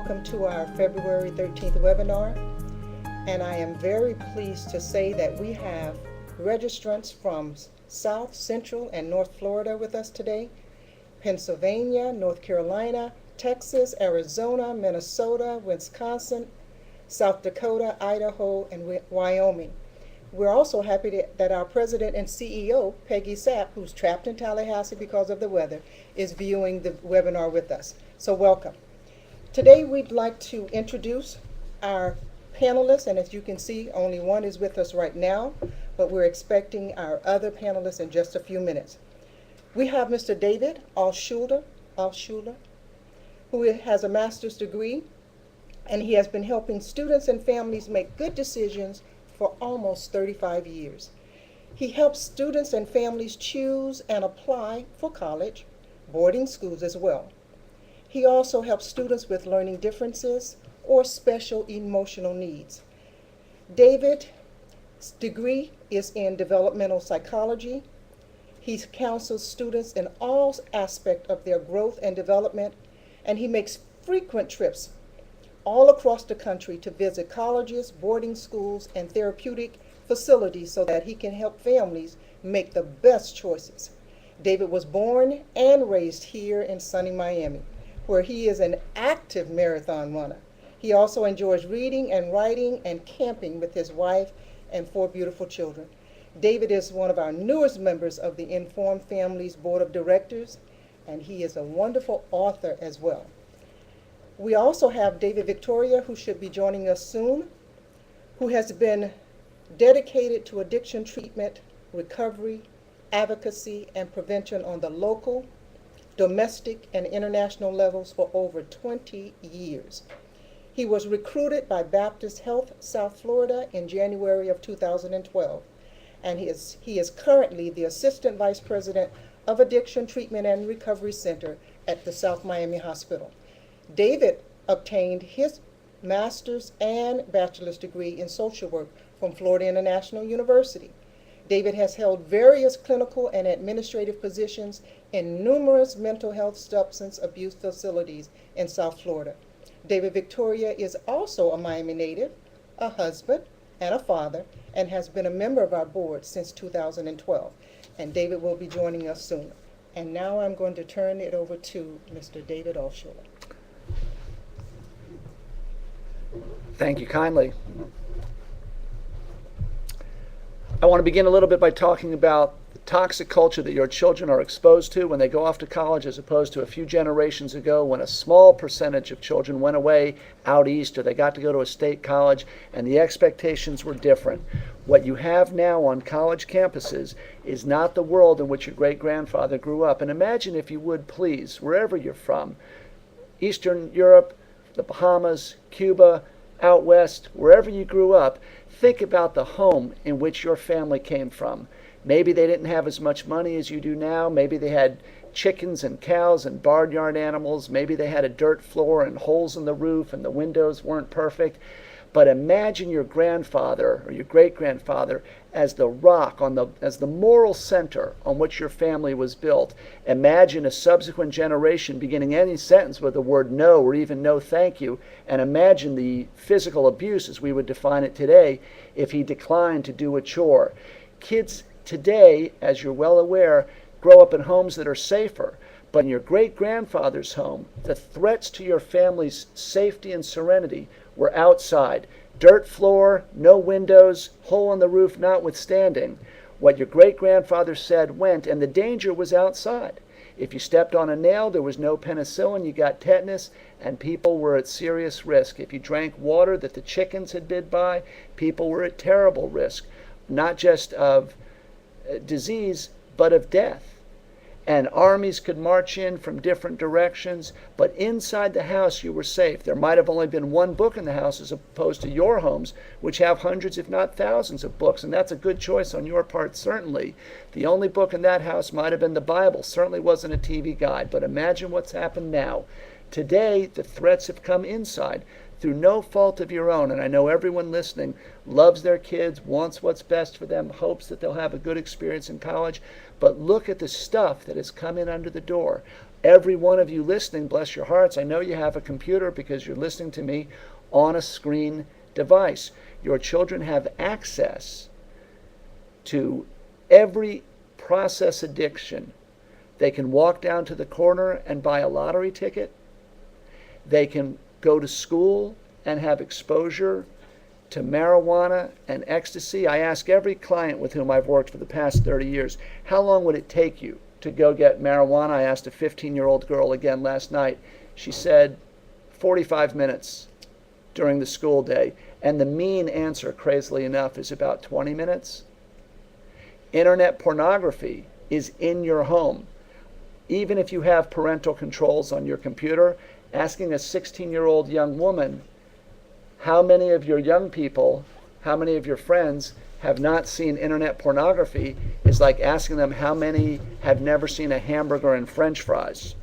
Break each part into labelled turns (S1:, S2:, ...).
S1: welcome to our February 13th webinar. And I am very pleased to say that we have registrants from South, Central, and North Florida with us today, Pennsylvania, North Carolina, Texas, Arizona, Minnesota, Wisconsin, South Dakota, Idaho, and Wyoming. We're also happy that our president and CEO, Peggy Sapp, who's trapped in Tallahassee because of the weather, is viewing the webinar with us. So welcome. Today we'd like to introduce our panelists, and as you can see, only one is with us right now, but we're expecting our other panelists in just a few minutes. We have Mr. David Altshuler, who has a master's degree, and he has been helping students and families make good decisions for almost 35 years. He helps students and families choose and apply for college, boarding schools as well. He also helps students with learning differences or special emotional needs. David's degree is in developmental psychology. He counsels students in all aspects of their growth and development, and he makes frequent trips all across the country to visit colleges, boarding schools, and therapeutic facilities so that he can help families make the best choices. David was born and raised here in sunny Miami, where he is an active marathon runner. He also enjoys reading and writing and camping with his wife and 4 beautiful children. David is one of our newest members of the Informed Families Board of Directors, and he is a wonderful author as well. We also have Vittoria, who should be joining us soon, who has been dedicated to addiction treatment, recovery, advocacy, and prevention on the local, domestic, and international levels for over 20 years. He was recruited by Baptist Health South Florida in January of 2012, and he is currently the Assistant Vice President of Addiction Treatment and Recovery Center at the South Miami Hospital. David obtained his master's and bachelor's degree in social work from Florida International University. David has held various clinical and administrative positions in numerous mental health substance abuse facilities in South Florida. Vittoria is also a Miami native, a husband, and a father, and has been a member of our board since 2012. And David will be joining us soon. And now I'm going to turn it over to Mr. David Altshuler.
S2: Thank you kindly. I want to begin a little bit by talking about the toxic culture that your children are exposed to when they go off to college, as opposed to a few generations ago when a small percentage of children went away out east or they got to go to a state college and the expectations were different. What you have now on college campuses is not the world in which your great-grandfather grew up. And imagine, if you would please, wherever you're from, Eastern Europe, the Bahamas, Cuba, out west, wherever you grew up, think about the home in which your family came from. Maybe they didn't have as much money as you do now. Maybe they had chickens and cows and barnyard animals. Maybe they had a dirt floor and holes in the roof and the windows weren't perfect. But imagine your grandfather or your great-grandfather as the rock, as the moral center on which your family was built. Imagine a subsequent generation beginning any sentence with the word no or even no thank you, and imagine the physical abuse, as we would define it today, if he declined to do a chore. Kids today, as you're well aware, grow up in homes that are safer. But in your great-grandfather's home, the threats to your family's safety and serenity were outside. Dirt floor, no windows, hole in the roof notwithstanding. What your great-grandfather said went, and the danger was outside. If you stepped on a nail, there was no penicillin, you got tetanus, and people were at serious risk. If you drank water that the chickens had bid by, people were at terrible risk, not just of disease, but of death. And armies could march in from different directions, but inside the house you were safe. There might have only been one book in the house as opposed to your homes, which have hundreds if not thousands of books, and that's a good choice on your part, certainly. The only book in that house might have been the Bible, certainly wasn't a TV guide, but imagine what's happened now. Today, the threats have come inside. through no fault of your own, and I know everyone listening loves their kids, wants what's best for them, hopes that they'll have a good experience in college, but look at the stuff that has come in under the door. Every one of you listening, bless your hearts, I know you have a computer because you're listening to me on a screen device. Your children have access to every process addiction. They can walk down to the corner and buy a lottery ticket. They can go to school and have exposure to marijuana and ecstasy. I ask every client with whom I've worked for the past 30 years, how long would it take you to go get marijuana? I asked a 15-year-old girl again last night. She said 45 minutes during the school day. And the mean answer, crazily enough, is about 20 minutes. Internet pornography is in your home. Even if you have parental controls on your computer, asking a 16-year-old young woman, how many of your young people, how many of your friends have not seen internet pornography is like asking them how many have never seen a hamburger and French fries.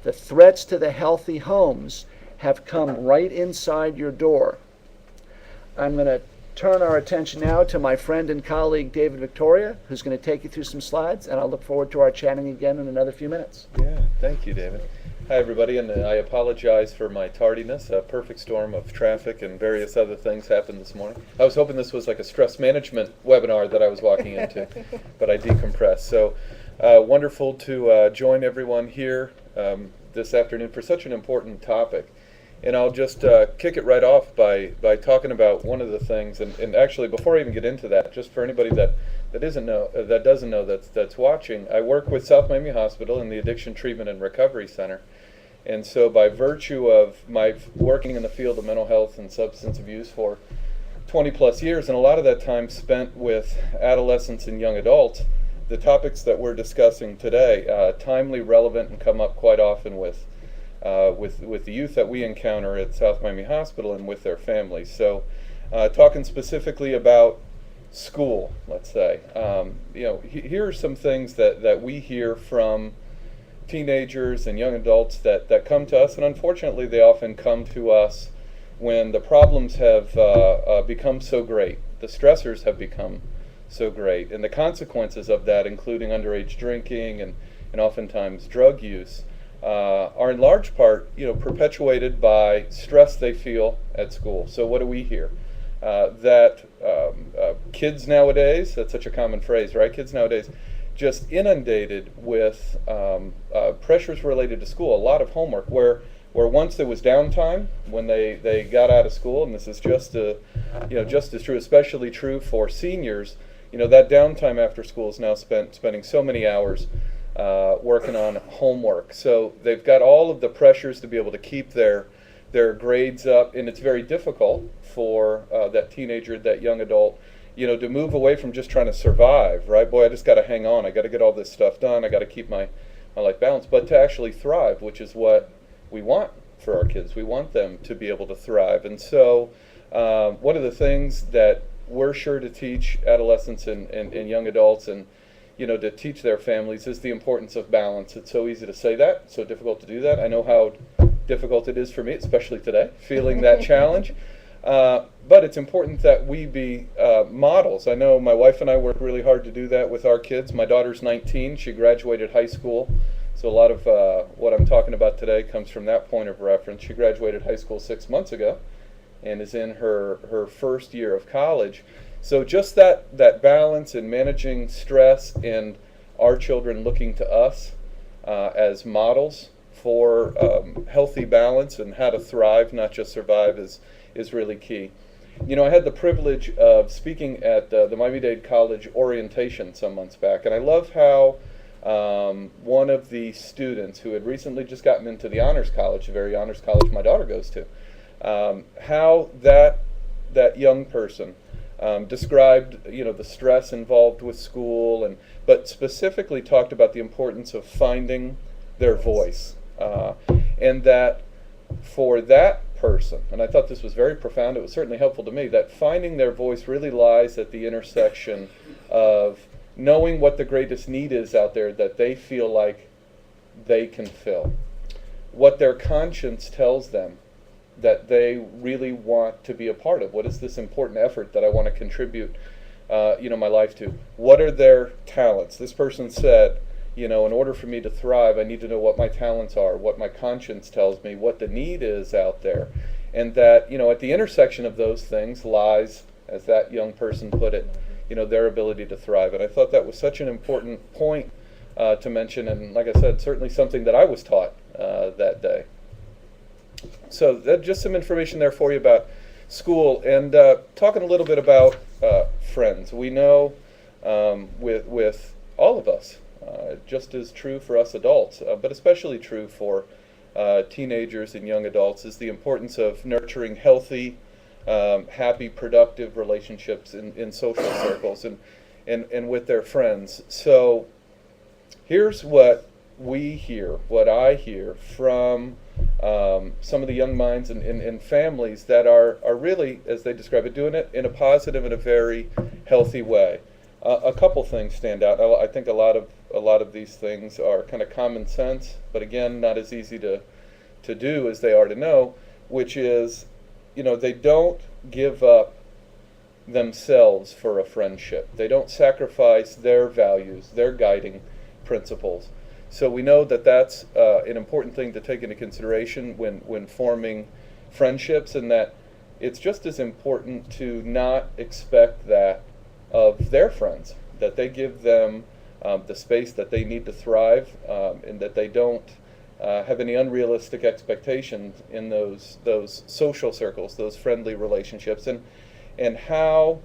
S2: The threats to the healthy homes have come right inside your door. I'm going to turn our attention now to my friend and colleague David Vittoria, who's going to take you through some slides, and I'll look forward to our chatting again in another few minutes.
S3: Yeah, thank you, David. Hi, everybody, and I apologize for my tardiness. A perfect storm of traffic and various other things happened this morning. I was hoping this was like a stress management webinar that I was walking into, but I decompressed. So wonderful to join everyone here this afternoon for such an important topic. And I'll just kick it right off by talking about one of the things, and actually before I even get into that, just for anybody that doesn't know that's watching, I work with South Miami Hospital in the Addiction Treatment and Recovery Center. And so by virtue of my working in the field of mental health and substance abuse for 20 plus years, and a lot of that time spent with adolescents and young adults, the topics that we're discussing today, timely, relevant, and come up quite often with the youth that we encounter at South Miami Hospital and with their families. So talking specifically about school, let's say, here are some things that we hear from teenagers and young adults that come to us, and unfortunately they often come to us when the problems have become so great, the stressors have become so great, and the consequences of that, including underage drinking and oftentimes drug use, are in large part perpetuated by stress they feel at school. So what do we hear? That kids nowadays, that's such a common phrase, right? Kids nowadays just inundated with pressures related to school, a lot of homework, where once there was downtime when they got out of school, and this is just as true, especially true for seniors, that downtime after school is now spending so many hours working on homework. So they've got all of the pressures to be able to keep their grades up, and it's very difficult for that teenager, that young adult, to move away from just trying to survive, right? Boy, I just got to hang on. I got to get all this stuff done. I got to keep my life balanced, but to actually thrive, which is what we want for our kids. We want them to be able to thrive. And so one of the things that we're sure to teach adolescents and young adults and to teach their families is the importance of balance. It's so easy to say that, so difficult to do that. I know how difficult it is for me, especially today, feeling that challenge. But it's important that we be models. I know my wife and I work really hard to do that with our kids. My daughter's 19. She graduated high school. So a lot of what I'm talking about today comes from that point of reference. She graduated high school 6 months ago and is in her first year of college. So just that balance in managing stress and our children looking to us as models for healthy balance and how to thrive, not just survive, is really key. I had the privilege of speaking at the Miami-Dade College orientation some months back, and I love how one of the students who had recently just gotten into the honors college, the very honors college my daughter goes to, how that young person described the stress involved with school, but specifically talked about the importance of finding their voice, and that for that person, and I thought this was very profound, it was certainly helpful to me, that finding their voice really lies at the intersection of knowing what the greatest need is out there that they feel like they can fill, what their conscience tells them that they really want to be a part of? What is this important effort that I want to contribute my life to? What are their talents? This person said, in order for me to thrive, I need to know what my talents are, what my conscience tells me, what the need is out there. And that, at the intersection of those things lies, as that young person put it, their ability to thrive. And I thought that was such an important point to mention, and like I said, certainly something that I was taught that day. So that's just some information there for you about school, and talking a little bit about friends. We know with all of us, just as true for us adults, but especially true for teenagers and young adults, is the importance of nurturing healthy, happy, productive relationships in social circles and with their friends. So here's what I hear from some of the young minds and families that are really, as they describe it, doing it in a positive and a very healthy way. A couple things stand out. I think a lot of these things are kind of common sense, but again, not as easy to do as they are to know, which is, they don't give up themselves for a friendship. They don't sacrifice their values, their guiding principles. So we know that that's an important thing to take into consideration when forming friendships, and that it's just as important to not expect that of their friends, that they give them the space that they need to thrive, and that they don't have any unrealistic expectations in those social circles, those friendly relationships, and how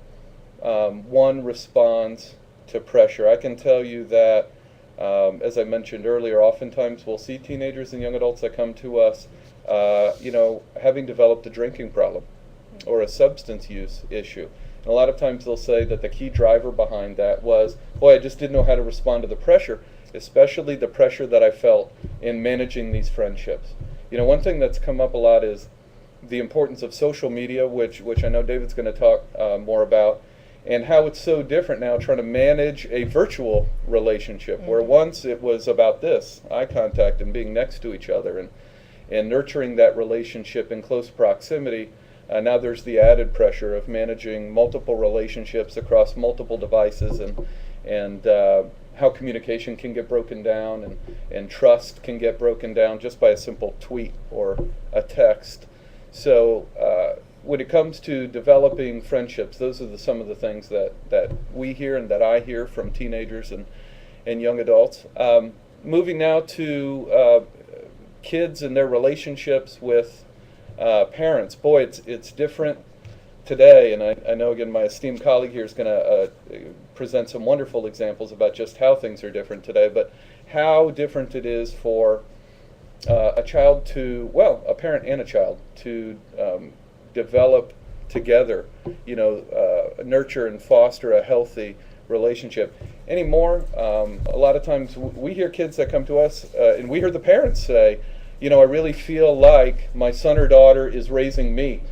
S3: one responds to pressure. I can tell you that, as I mentioned earlier, oftentimes we'll see teenagers and young adults that come to us, having developed a drinking problem or a substance use issue. And a lot of times they'll say that the key driver behind that was, boy, I just didn't know how to respond to the pressure, especially the pressure that I felt in managing these friendships. One thing that's come up a lot is the importance of social media, which I know David's going to talk more about, and how it's so different now trying to manage a virtual relationship, where once it was about this, eye contact and being next to each other and nurturing that relationship in close proximity. Now there's the added pressure of managing multiple relationships across multiple devices, and how communication can get broken down and trust can get broken down just by a simple tweet or a text. So when it comes to developing friendships, those are some of the things that we hear and that I hear from teenagers and young adults. Moving now to kids and their relationships with parents. Boy, it's different today, and I know, again, my esteemed colleague here is going to present some wonderful examples about just how things are different today, but how different it is for a parent and a child to develop together, nurture and foster a healthy relationship. Anymore, a lot of times we hear kids that come to us, and we hear the parents say, I really feel like my son or daughter is raising me.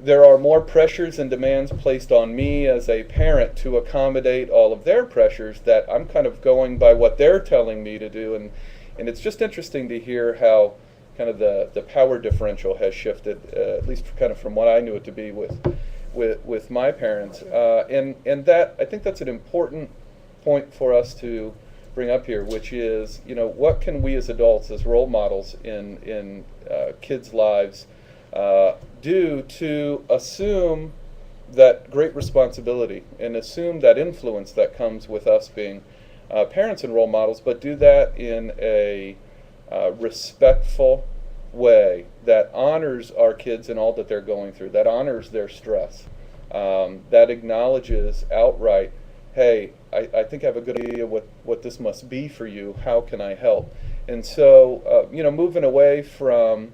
S3: There are more pressures and demands placed on me as a parent to accommodate all of their pressures, that I'm kind of going by what they're telling me to do. And it's just interesting to hear how kind of the power differential has shifted, at least kind of from what I knew it to be with my parents. And that, I think that's an important point for us to bring up here, which is, what can we as adults, as role models in kids' lives, do to assume that great responsibility and assume that influence that comes with us being parents and role models, but do that in a respectful way that honors our kids and all that they're going through, that honors their stress, that acknowledges outright, hey, I think I have a good idea what this must be for you. How can I help? And so, moving away from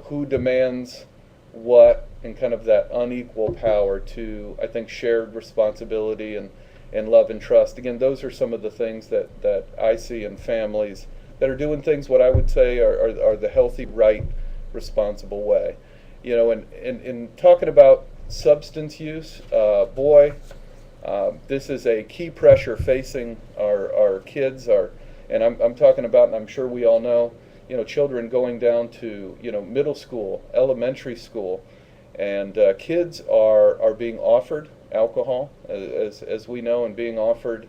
S3: who demands what and kind of that unequal power to, I think, shared responsibility and love and trust. Again, those are some of the things that I see in families that are doing things what I would say are the healthy, right, responsible way. In talking about substance use, this is a key pressure facing our kids, and I'm talking about, and I'm sure we all know, children going down to, middle school, elementary school, and kids are being offered alcohol, as we know, and being offered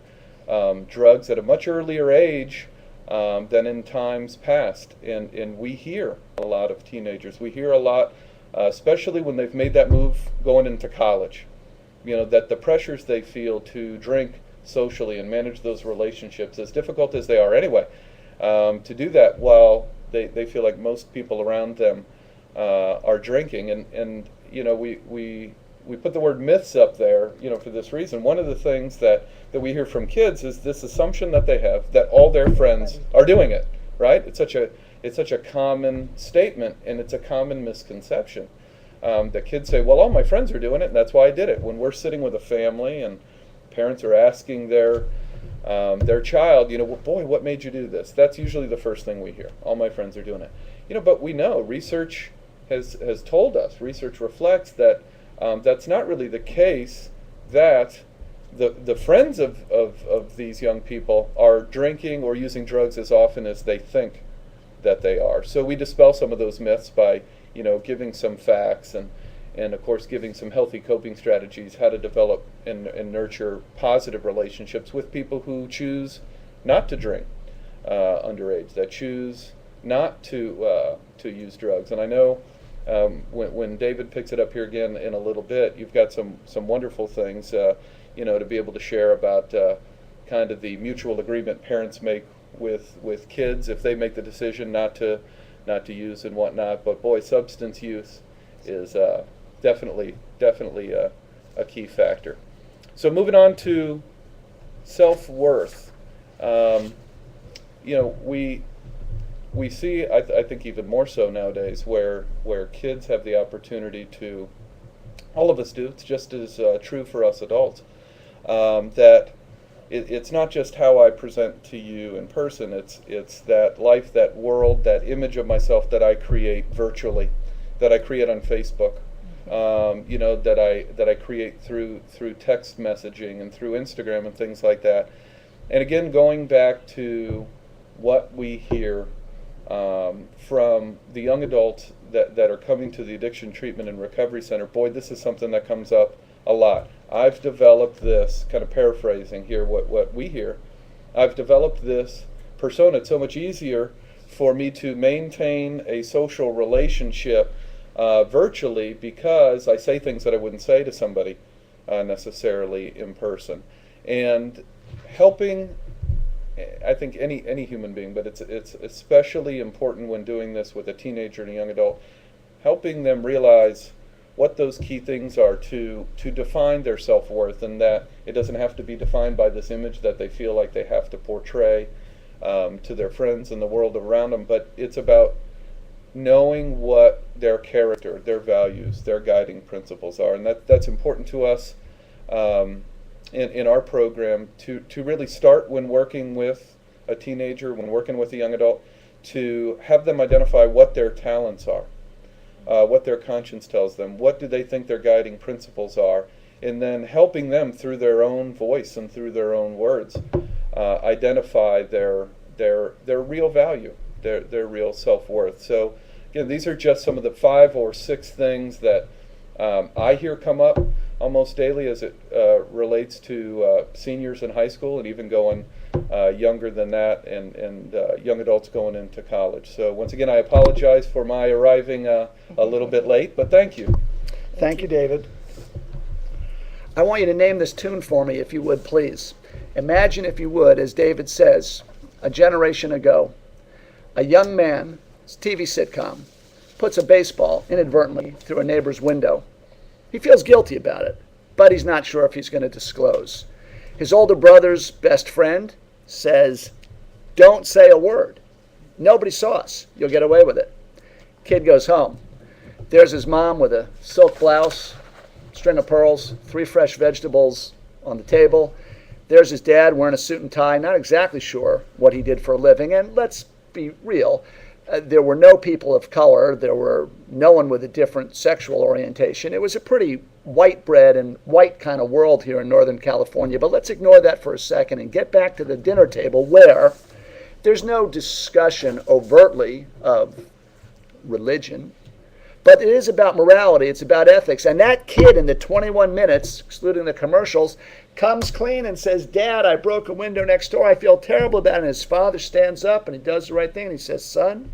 S3: drugs at a much earlier age than in times past. And we hear a lot of teenagers. We hear a lot, especially when they've made that move going into college, that the pressures they feel to drink socially and manage those relationships, as difficult as they are anyway, to do that while they feel like most people around them are drinking. And we put the word myths up there, for this reason. One of the things that we hear from kids is this assumption that they have that all their friends are doing it, right? It's such a common statement, and it's a common misconception. That kids say, well, all my friends are doing it, and that's why I did it. When we're sitting with a family and parents are asking their child, well, boy, what made you do this? That's usually the first thing we hear. All my friends are doing it. But we know, research has told us, research reflects that that's not really the case, that the friends of these young people are drinking or using drugs as often as they think that they are. So we dispel some of those myths by giving some facts and of course giving some healthy coping strategies, how to develop and nurture positive relationships with people who choose not to drink underage, that choose not to use drugs. And I know when David picks it up here again in a little bit, you've got some wonderful things to be able to share about kind of the mutual agreement parents make with kids if they make the decision not to use and whatnot. But boy, substance use is definitely a key factor. So moving on to self-worth. We see, I think even more so nowadays, where kids have the opportunity to, all of us do, it's just as true for us adults, that it's not just how I present to you in person, it's that life, that world, that image of myself that I create virtually, that I create on Facebook, that I create through text messaging and through Instagram and things like that. And again, going back to what we hear from the young adults that are coming to the Addiction Treatment and Recovery Center, boy, this is something that comes up a lot. I've developed this, kind of paraphrasing here what we hear, I've developed this persona. It's so much easier for me to maintain a social relationship virtually because I say things that I wouldn't say to somebody necessarily in person. And helping, I think any human being, but it's especially important when doing this with a teenager and a young adult, helping them realize what those key things are to define their self-worth, and that it doesn't have to be defined by this image that they feel like they have to portray to their friends and the world around them, but it's about knowing what their character, their values, their guiding principles are. And that's important to us in our program to really start when working with a teenager, when working with a young adult, to have them identify what their talents are, what their conscience tells them, what do they think their guiding principles are, and then helping them through their own voice and through their own words identify their real value, their real self-worth. So again, these are just some of the 5 or 6 things that I hear come up almost daily as it relates to seniors in high school, and even going younger than that, and young adults going into college. So once again, I apologize for my arriving a little bit late, but thank you.
S2: Thank you, David. I want you to name this tune for me, if you would, please. Imagine, if you would, as David says, a generation ago, a young man, it's a TV sitcom, puts a baseball inadvertently through a neighbor's window. He feels guilty about it, but he's not sure if he's going to disclose. His older brother's best friend says, "Don't say a word. Nobody saw us. You'll get away with it." Kid goes home. There's his mom with a silk blouse, string of pearls, 3 fresh vegetables on the table. There's his dad wearing a suit and tie, not exactly sure what he did for a living. And let's be real, there were no people of color. There were no one with a different sexual orientation. It was a pretty white bread and white kind of world here in Northern California. But let's ignore that for a second and get back to the dinner table where There's no discussion overtly of religion, but it is about morality. It's about ethics. And that kid in the 21 minutes, excluding the commercials, comes clean and says, Dad, I broke a window next door. I feel terrible about it. And his father stands up and he does the right thing. And he says, son,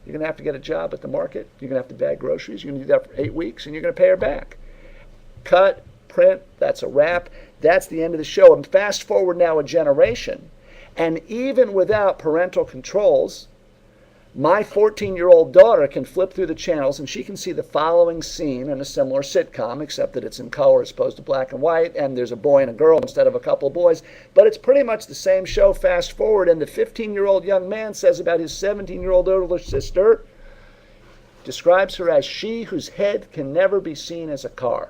S2: you're going to have to get a job at the market. You're going to have to bag groceries. You're going to do that for 8 weeks and you're going to pay her back. Cut, print, that's a wrap. That's the end of the show. And fast forward now a generation. And even without parental controls, my 14-year-old daughter can flip through the channels and she can see the following scene in a similar sitcom, except that it's in color as opposed to black and white, and there's a boy and a girl instead of a couple of boys. But it's pretty much the same show fast forward, and the 15-year-old young man says about his 17-year-old older sister, describes her as she whose head can never be seen as a car.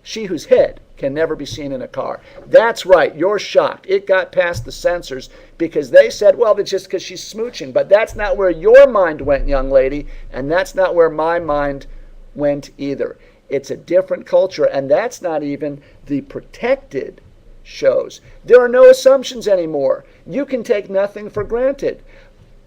S2: She whose head can never be seen in a car. That's right, you're shocked. It got past the censors because they said, well, it's just because she's smooching. But that's not where your mind went, young lady, and that's not where my mind went either. It's a different culture, and that's not even the protected shows. There are no assumptions anymore. You can take nothing for granted.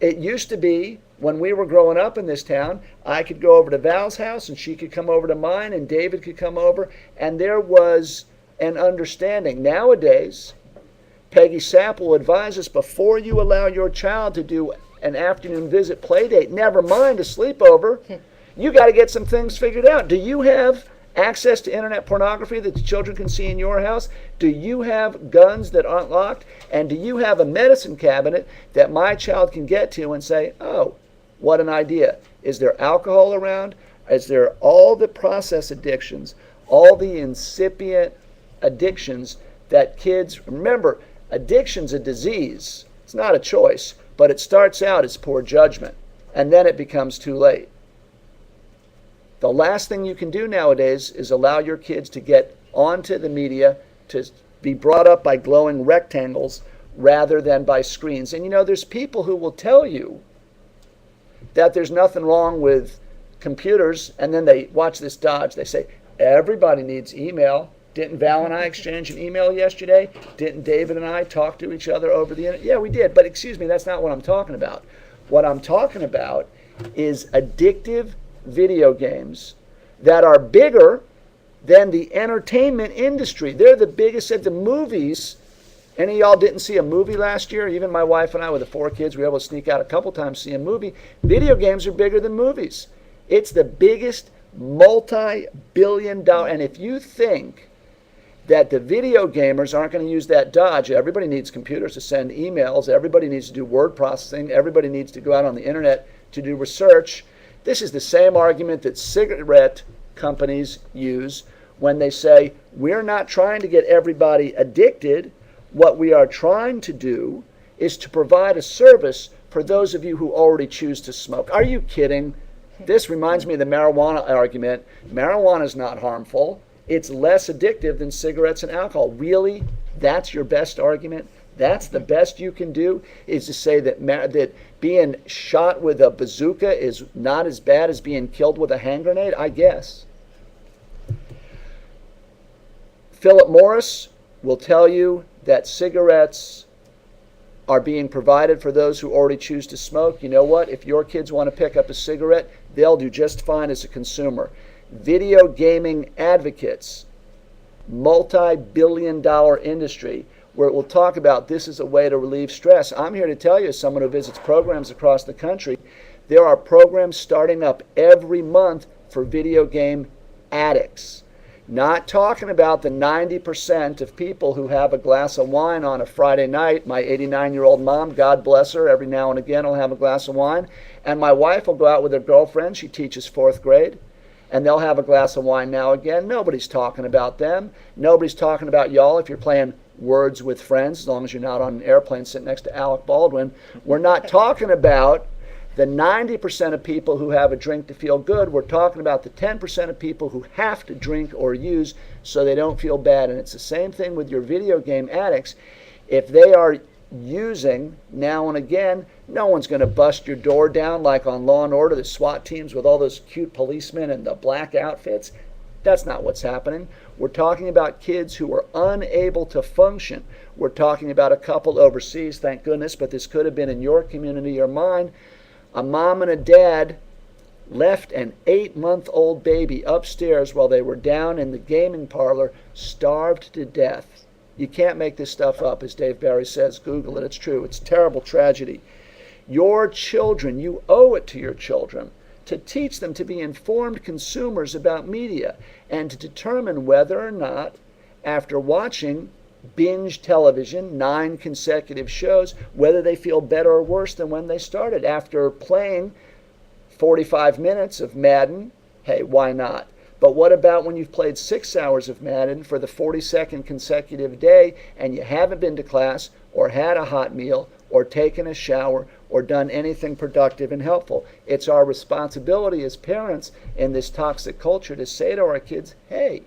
S2: It used to be, when we were growing up in this town, I could go over to Val's house and she could come over to mine and David could come over, and there was an understanding. Nowadays, Peggy Sapp will advise us before you allow your child to do an afternoon visit play date, never mind a sleepover, you got to get some things figured out. Do you have access to internet pornography that the children can see in your house? Do you have guns that aren't locked? And do you have a medicine cabinet that my child can get to and say, oh, what an idea. Is there alcohol around? Is there all the process addictions, all the incipient addictions that kids, remember, addiction's a disease. It's not a choice, but it starts out as poor judgment, and then it becomes too late. The last thing you can do nowadays is allow your kids to get onto the media, to be brought up by glowing rectangles rather than by screens. And you know, there's people who will tell you that there's nothing wrong with computers, and then they watch this dodge. They say, everybody needs email. Didn't Val and I exchange an email yesterday? Didn't David and I talk to each other over the internet? Yeah, we did, but excuse me, that's not what I'm talking about. What I'm talking about is addictive video games that are bigger than the entertainment industry. They're the biggest at the movies. Any of y'all didn't see a movie last year? Even my wife and I with the 4 kids, we were able to sneak out a couple times to see a movie. Video games are bigger than movies. It's the biggest multi-billion-dollar, and if you think that the video gamers aren't going to use that dodge, everybody needs computers to send emails, everybody needs to do word processing, everybody needs to go out on the internet to do research. This is the same argument that cigarette companies use when they say, we're not trying to get everybody addicted. What we are trying to do is to provide a service for those of you who already choose to smoke. Are you kidding? This reminds me of the marijuana argument. Marijuana is not harmful. It's less addictive than cigarettes and alcohol. Really? That's your best argument? That's the best you can do, is to say that that being shot with a bazooka is not as bad as being killed with a hand grenade? I guess. Philip Morris will tell you that cigarettes are being provided for those who already choose to smoke. You know what? If your kids want to pick up a cigarette, they'll do just fine as a consumer. Video gaming advocates, multi-billion-dollar industry, where it will talk about this is a way to relieve stress. I'm here to tell you, as someone who visits programs across the country, there are programs starting up every month for video game addicts. Not talking about the 90% of people who have a glass of wine on a Friday night. My 89-year-old mom, God bless her, every now and again will have a glass of wine. And my wife will go out with her girlfriend. She teaches 4th grade. And they'll have a glass of wine now again. Nobody's talking about them. Nobody's talking about y'all if you're playing Words with Friends, as long as you're not on an airplane sitting next to Alec Baldwin. We're not talking about the 90% of people who have a drink to feel good. We're talking about the 10% of people who have to drink or use so they don't feel bad. And it's the same thing with your video game addicts. If they are using now and again, no one's going to bust your door down like on Law and Order, the SWAT teams with all those cute policemen and the black outfits. That's not what's happening. We're talking about kids who are unable to function. We're talking about a couple overseas, thank goodness, but this could have been in your community or mine. A mom and a dad left an 8-month-old baby upstairs while they were down in the gaming parlor, starved to death. You can't make this stuff up, as Dave Barry says. Google it. It's true. It's a terrible tragedy. Your children, you owe it to your children to teach them to be informed consumers about media and to determine whether or not, after watching binge television, 9 consecutive shows, whether they feel better or worse than when they started. After playing 45 minutes of Madden, hey, why not? But what about when you've played 6 hours of Madden for the 42nd consecutive day and you haven't been to class or had a hot meal or taken a shower or done anything productive and helpful? It's our responsibility as parents in this toxic culture to say to our kids, hey.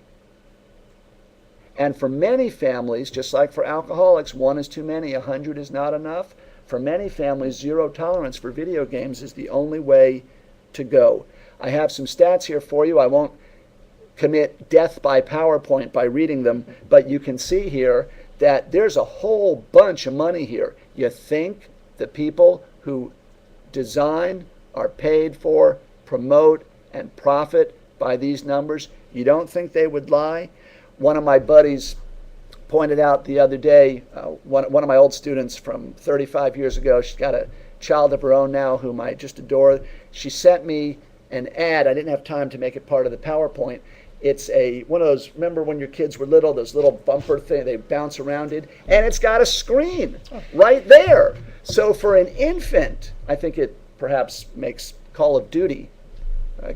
S2: And for many families, just like for alcoholics, 1 is too many, 100 is not enough. For many families, 0 tolerance for video games is the only way to go. I have some stats here for you. I won't commit death by PowerPoint by reading them, but you can see here that there's a whole bunch of money here. You think the people who design, are paid for, promote, and profit by these numbers, you don't think they would lie? One of my buddies pointed out the other day, one of my old students from 35 years ago, she's got a child of her own now whom I just adore. She sent me an ad. I didn't have time to make it part of the PowerPoint. It's one of those, remember when your kids were little, those little bumper thing, they bounce around it, and it's got a screen right there. So for an infant, I think it perhaps makes Call of Duty,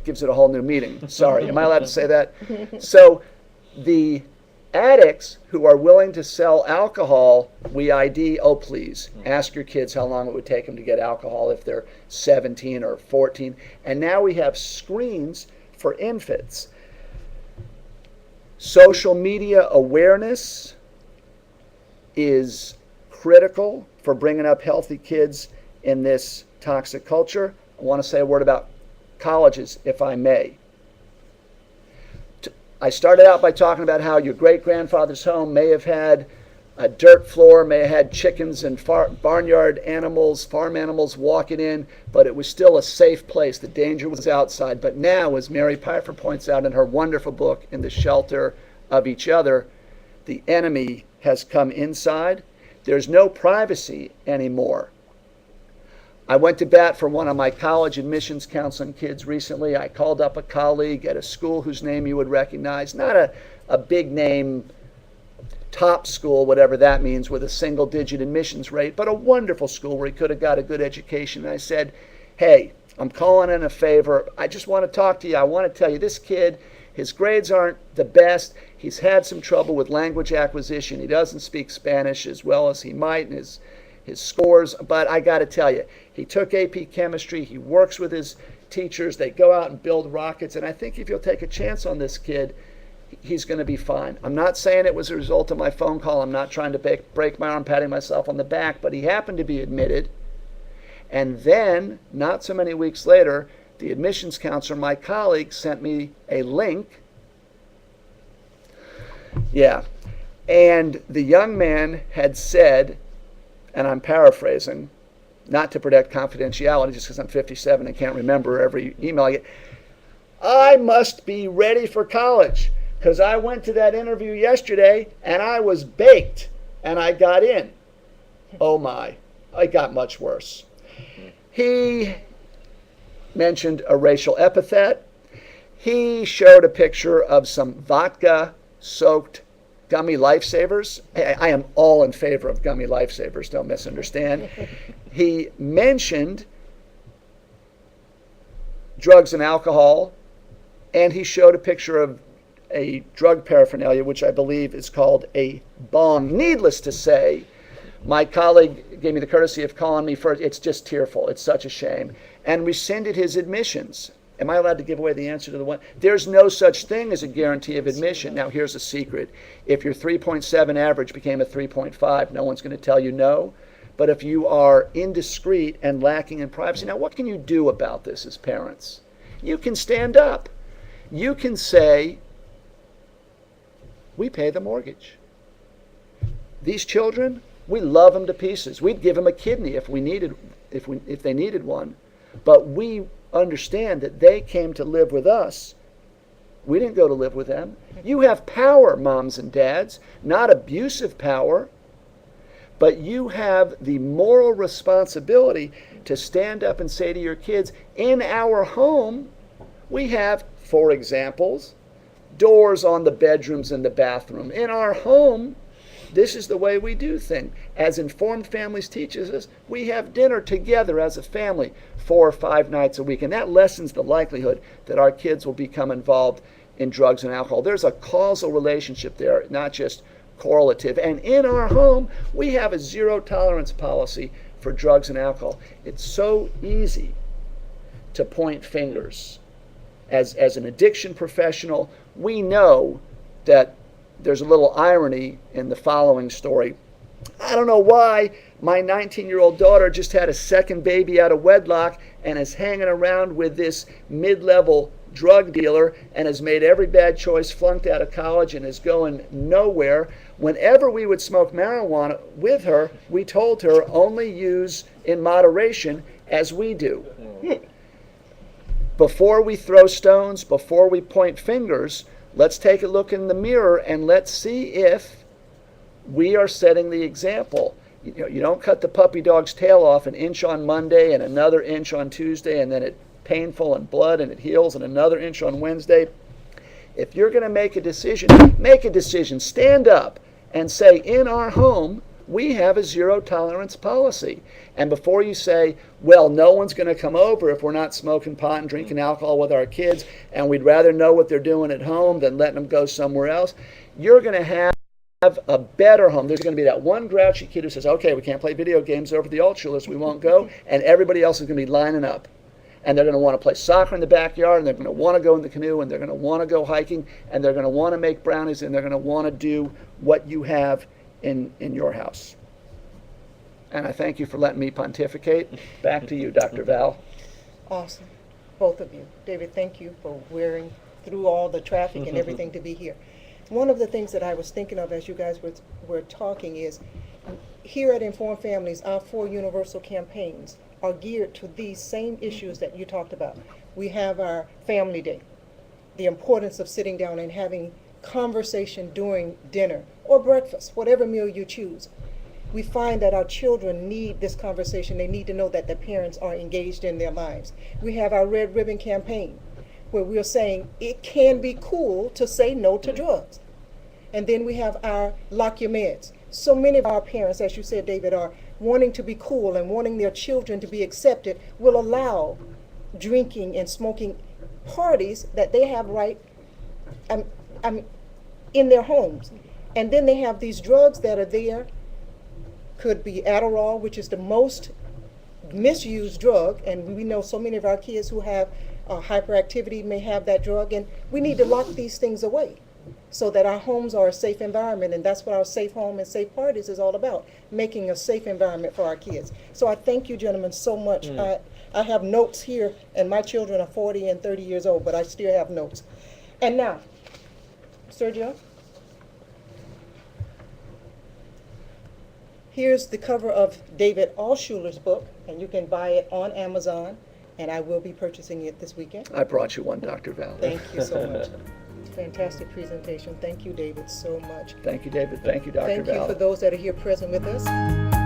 S2: gives it a whole new meaning. Sorry, am I allowed to say that? So the addicts who are willing to sell alcohol, we ID, oh please, ask your kids how long it would take them to get alcohol if they're 17 or 14. And now we have screens for infants. Social media awareness is critical for bringing up healthy kids in this toxic culture. I want to say a word about colleges, if I may. I started out by talking about how your great-grandfather's home may have had a dirt floor, may have had chickens and barnyard animals, farm animals walking in, but it was still a safe place. The danger was outside. But now, as Mary Pfeiffer points out in her wonderful book, In the Shelter of Each Other, the enemy has come inside. There's no privacy anymore. I went to bat for one of my college admissions counseling kids recently. I called up a colleague at a school whose name you would recognize, not a big name, top school, whatever that means, with a single-digit admissions rate, but a wonderful school where he could have got a good education. And I said, hey, I'm calling in a favor. I just want to talk to you. I want to tell you, this kid, his grades aren't the best. He's had some trouble with language acquisition. He doesn't speak Spanish as well as he might, and his scores, but I got to tell you, he took AP Chemistry, he works with his teachers, they go out and build rockets, and I think if you'll take a chance on this kid, he's going to be fine. I'm not saying it was a result of my phone call. I'm not trying to break my arm patting myself on the back, but he happened to be admitted. And then, not so many weeks later, the admissions counselor, my colleague, sent me a link. Yeah. And the young man had said, and I'm paraphrasing, not to protect confidentiality just because I'm 57 and can't remember every email I get, I must be ready for college because I went to that interview yesterday and I was baked and I got in. Oh my, it got much worse. He mentioned a racial epithet. He showed a picture of some vodka-soaked gummy lifesavers. I am all in favor of gummy lifesavers, don't misunderstand. He mentioned drugs and alcohol, and he showed a picture of a drug paraphernalia, which I believe is called a bong. Needless to say, my colleague gave me the courtesy of calling me first. It's just tearful. It's such a shame. And rescinded his admissions. Am I allowed to give away the answer to the one? There's no such thing as a guarantee of admission. Now, here's a secret. If your 3.7 average became a 3.5, no one's going to tell you no. But if you are indiscreet and lacking in privacy, now what can you do about this as parents? You can stand up. You can say, we pay the mortgage. These children, we love them to pieces. We'd give them a kidney if they needed one. But we understand that they came to live with us. We didn't go to live with them. You have power, moms and dads, not abusive power, but you have the moral responsibility to stand up and say to your kids, in our home, we have, for examples, doors on the bedrooms and the bathroom. In our home, this is the way we do things. As Informed Families teaches us, we have dinner together as a family 4 or 5 nights a week, and that lessens the likelihood that our kids will become involved in drugs and alcohol. There's a causal relationship there, not just correlative. And in our home, we have a zero tolerance policy for drugs and alcohol. It's so easy to point fingers. As an addiction professional, we know that there's a little irony in the following story. I don't know why my 19-year-old daughter just had a second baby out of wedlock and is hanging around with this mid-level drug dealer and has made every bad choice, flunked out of college, and is going nowhere. Whenever we would smoke marijuana with her, we told her only use in moderation as we do. Before we throw stones, before we point fingers, let's take a look in the mirror and let's see if we are setting the example. You don't cut the puppy dog's tail off an inch on Monday and another inch on Tuesday, and then it's painful and blood and it heals, and another inch on Wednesday. If you're going to make a decision, make a decision. Stand up and say, in our home, we have a zero tolerance policy. And before you say, well, no one's going to come over if we're not smoking pot and drinking alcohol with our kids, and we'd rather know what they're doing at home than letting them go somewhere else, you're going to have a better home. There's going to be that one grouchy kid who says, okay, we can't play video games over at the Altshulers, we won't go, and everybody else is going to be lining up. And they're going to want to play soccer in the backyard, and they're going to want to go in the canoe, and they're going to want to go hiking, and they're going to want to make brownies, and they're going to want to do what you have in your house. And I thank you for letting me pontificate. Back to you, Dr. Val.
S1: Awesome, both of you. David, thank you for wearing through all the traffic and everything to be here. One of the things that I was thinking of as you guys were talking is, here at Informed Families, our 4 universal campaigns are geared to these same issues that you talked about. We have our family day, the importance of sitting down and having conversation during dinner or breakfast, whatever meal you choose. We find that our children need this conversation. They need to know that their parents are engaged in their lives. We have our Red Ribbon campaign, where we're saying it can be cool to say no to drugs. And then we have our Lock Your Meds. So many of our parents, as you said, David, are wanting to be cool and wanting their children to be accepted, will allow drinking and smoking parties that they have right in their homes. And then they have these drugs that are there. Could be Adderall, which is the most misused drug, and we know so many of our kids who have hyperactivity may have that drug, and we need to lock these things away so that our homes are a safe environment, and that's what our Safe Home and Safe Parties is all about, making a safe environment for our kids. So I thank you, gentlemen, so much. I have notes here, and my children are 40 and 30 years old, but I still have notes. And now, Sergio, here's the cover of David Altshuler's book, and you can buy it on Amazon, and I will be purchasing it this weekend.
S2: I brought you one, Dr. Val.
S1: Thank you so much. Fantastic presentation. Thank you, David, so much.
S2: Thank you, David. Thank you, Dr. Val.
S1: Thank you for those that are here present with us.